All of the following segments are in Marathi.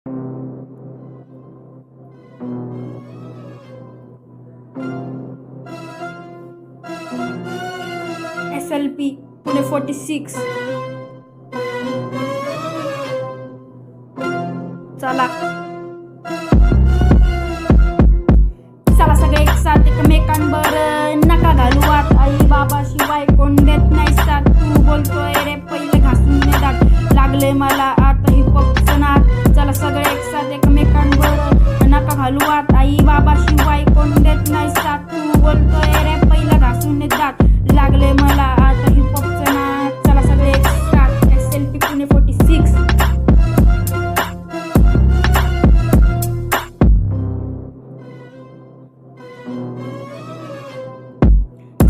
SLP पुणे 46. चला चला सगळे एक साथ एकमेकांवर नका घालू वाट. आई बाबा शिवाय कोण देत नाही साथ. तू बोलतोय रे पहिलं घासून दात लागले मला आता हिपहॉपचं नाद. चला सगळे एक साथ एकमेकांवर नका घालू वाट. आई बाबा शिवाय कोण देत नाही साथ. तू बोलतोय रे पहिलं घासून दात लागले मला आता हिपहॉपचं नाद. चला सगळे एक साथ SLP पुणे 46.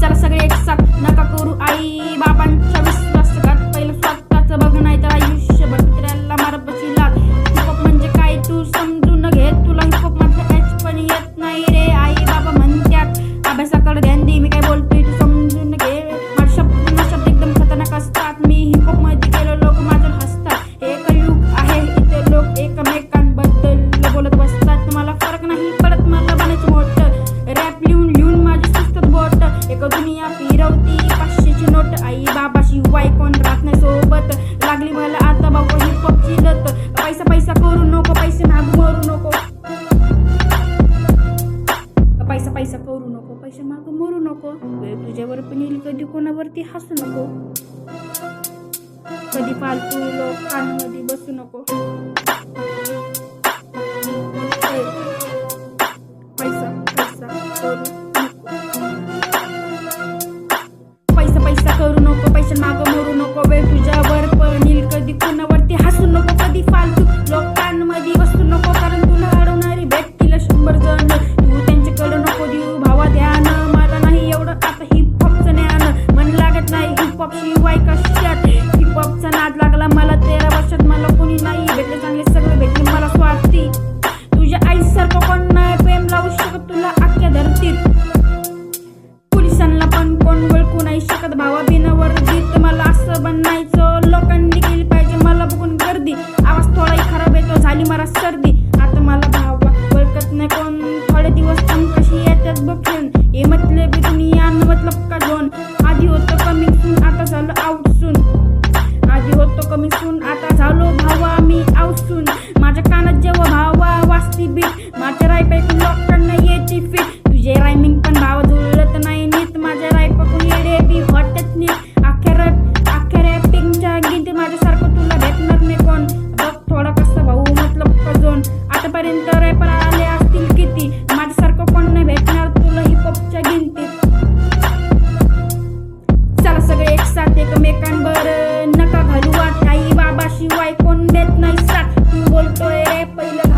चला सगळे एक साथ नका करू आई बाबांच्या विश्वासघात. पहिलं स्वतःच बघ नाही तर आयुष्यभर कुत्र्याला मार बशी लाद. हिपहॉप म्हणजे काय तू समजून घे. तुला हिपहॉप मध्ये H पण येत नाही रे. आई बाबा म्हणतात अभ्यासाकडे ध्यान दे. मी काय बोलतोय तू समजून घे. माझे शब्द एकदम खतरनाक असतात. मी हिपहॉप मध्ये गेलो लोक माझ्यावर हसतात. हे कलयुग आहे इथे लोक एकमेकांबद्दल बोलत बसतात. मला फरक नाही पडत मला बनायचं मोठं. रॅप लिहून लिहून माझी सुचतात बोट. एक दुनिया फिरवती 500ची नोट. आई बाबा शिवाय कोण राहत नाही सोबत. लागली मला आता बाबा हिपहॉपची लत. पैसा पैसा करू नको पैसे मागू मरू नको. पैसा पैसा करू नको पैसे मागू मरू नको. वेळ तुझ्यावर पण येईल कधी कोणावरती हसू नको. कधी फालतू लोकांमध्ये बसू नको. पैसा पैसा करू पैसा पैसा करू नको पैसे मागं मरू नको. वेळ तुझ्यावर पण येईल कधी कोणावरती हसू नको. कधी फालतू लोकांमध्ये बसू नको. कारण तुला अडवणारी भेटतील 100 जण. तू त्यांच्याकडे नको देऊ भावा ध्यान. मला नाही एवढं आता हिपहॉपचं ज्ञान. मन लागत नाही हिपहॉप शिवाय कशात. हिपहॉपचा नाद लागला मला 13 वर्षात. मला कोणी नाही भेटले चांगले सगळे भेटले मला स्वार्थी. तुझ्या आईसारखं कोण नाही प्रेम लावू शकत तुला अख्ख्या धरतीत. पोलिसांना पण कोण ओळखू नाही शकत भावा बिना वर्दीत. मला असं बनायचं लोकांनी केली पाहिजे मला बघून गर्दी. आवाज थोडाही खराब येतो झाली मला सर्दी. आता मला भावा ओळखत नाही कोण. थोडे दिवस पण कशी येतात बघून. हे मतलब दुनिया मतलब का झोन. आधी होतं कमिंग सून आता झालं आउट सून. आधी होतो कमिंग सून आता झालो भावा मी आउट सून. माझ्या कानात जेव्हा भावा वाजती बीट. माझ्या राईप ऐकून लोकांना येते फिट. तुझे रायमिंग पण भावा जुळत नाही नीट. माझ्या राईप ऐकून येडे बी वाटत नीट. अख्ख्या रॅपिंगच्या गिनती माझ्यासारखं तुला भेटणार नाही कोण. बघ थोडा कसं भाऊ मतलब का झोन. आतापर्यंत रॅपर आले असतील किती. माझ्यासारखं कोण नाही भेटणार तुला हिपहॉपच्या गिनतीत. चला सगळे एक साथ एकमेकांवर नका घालू वाट. आई बाबा शिवाय कोण देत नाही साथ. तू बोलतोय रे पहिलं